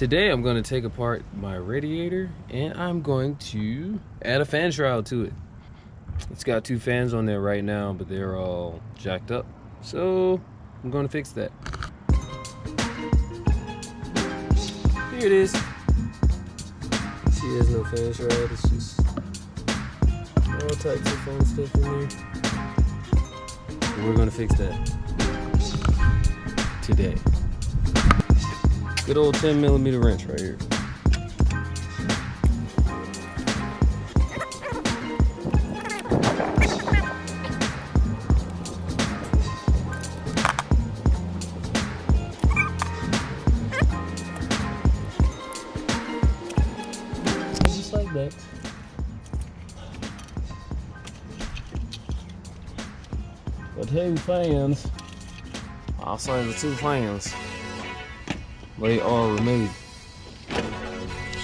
Today I'm going to take apart my radiator and I'm going to add a fan shroud to it. It's got 2 fans on there right now, but they're all jacked up. So I'm going to fix that. Here it is. See, there's no fan shroud. It's just all types of fun stuff in there. But we're going to fix that today. Good old 10mm wrench right here. Just like that. But hey, fans. Outside the 2 fans. They are removed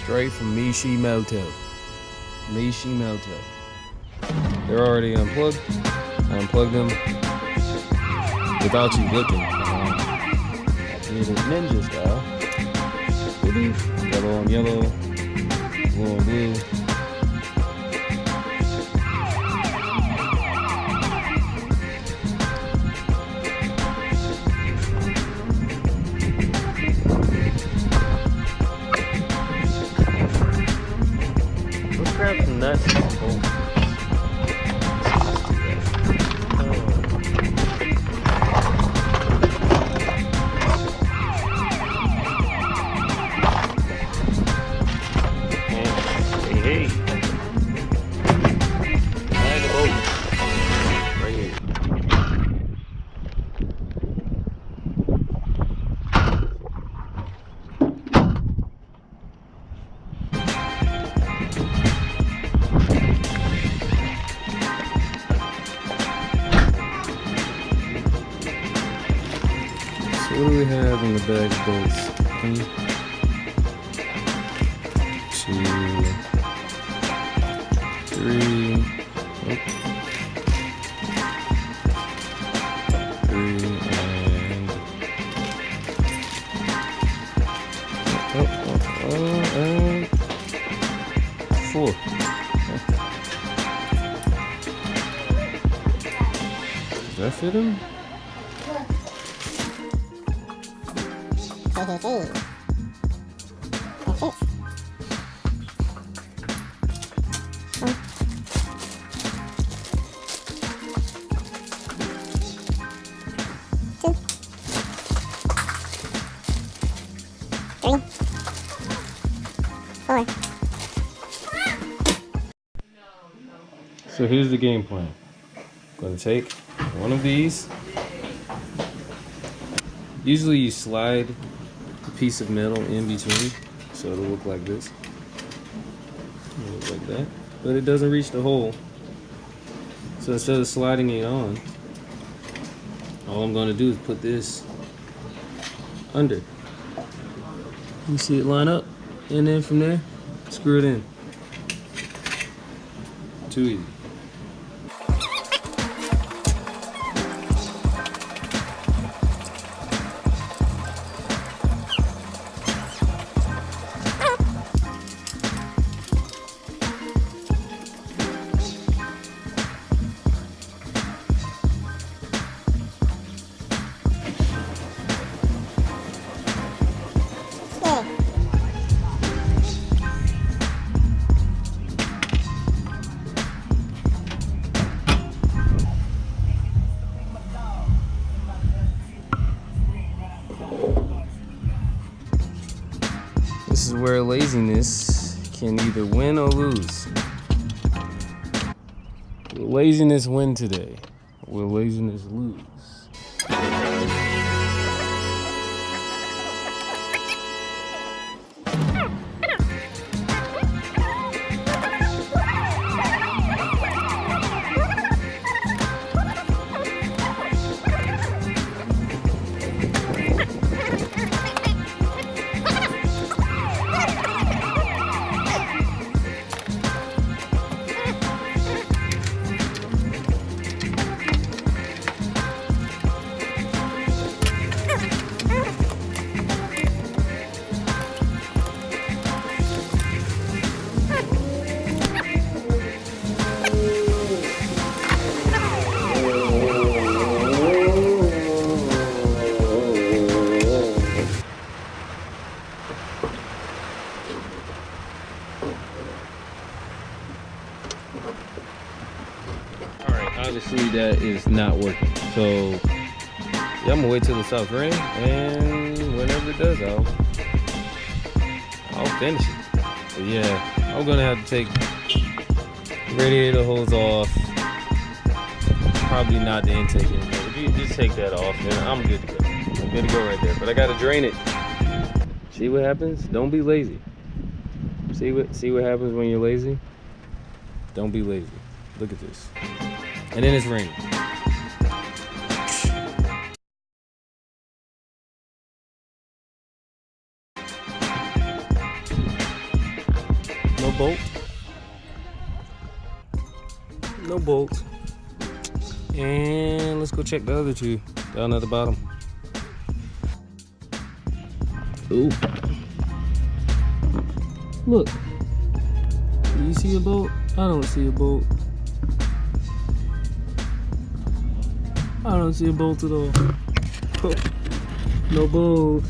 straight from Mishimoto. They're already unplugged. I unplugged them without you looking. Did it ninja style. Yellow on yellow, blue on blue. Grab some nuts and some bolts. Hey. Add the bolt right here. So what do we have in the bag of bolts? 1, 2, 3. Oh. 3 and 4. Does that fit him? Hey. That fits. So here's the game plan. I'm going to take one of these. Usually you slide a piece of metal in between, so it'll look like this. It'll look like that. But it doesn't reach the hole. So instead of sliding it on, all I'm going to do is put this under. You see it line up, and then from there, screw it in. Too easy. This is where laziness can either win or lose. Will laziness win today? Will laziness lose? not working. So yeah, I'm gonna wait till it stops raining, and whenever it does, I'll finish it. But yeah, I'm gonna have to take the radiator hose off. Probably not the intake anymore. If you just take that off, then I'm good to go. I'm good to go right there. But I gotta drain it. See what happens? Don't be lazy. See what happens when you're lazy? Don't be lazy. Look at this. And then it's raining. No bolt. No bolt. And let's go check the other two down at the bottom. Ooh. Look. Do you see a bolt? I don't see a bolt. I don't see a bolt at all. Oh, no bolt.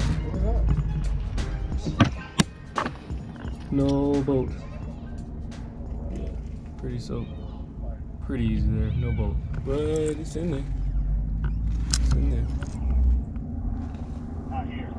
No bolt. Yeah, pretty easy there. No bolt. But it's in there. It's in there. Not here.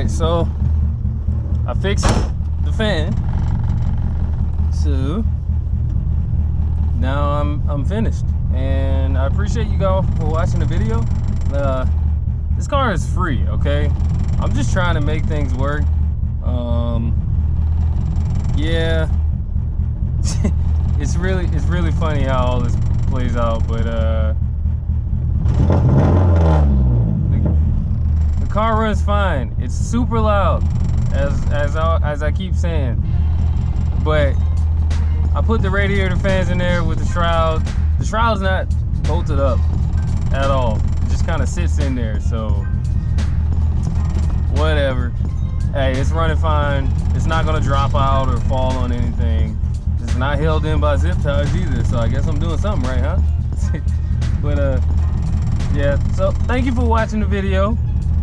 So I fixed the fan, so now I'm finished, and I appreciate you guys for watching the video. This car is free, okay? I'm just trying to make things work. Yeah, it's really funny how all this plays out, but the car runs fine. It's super loud, as I keep saying, but I put the radiator fans in there with the shroud. The shroud's not bolted up at all. It just kind of sits in there, so whatever. Hey, it's running fine. It's not gonna drop out or fall on anything. It's It's not held in by zip ties either, so I guess I'm doing something right, huh? But yeah, so thank you for watching the video,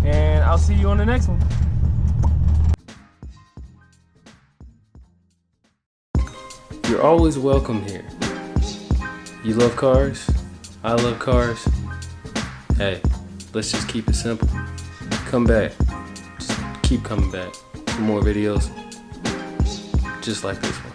and I'll see you on the next one. You're always welcome here. You love cars? I love cars. Hey, let's just keep it simple. Come back. Just keep coming back for more videos just like this one.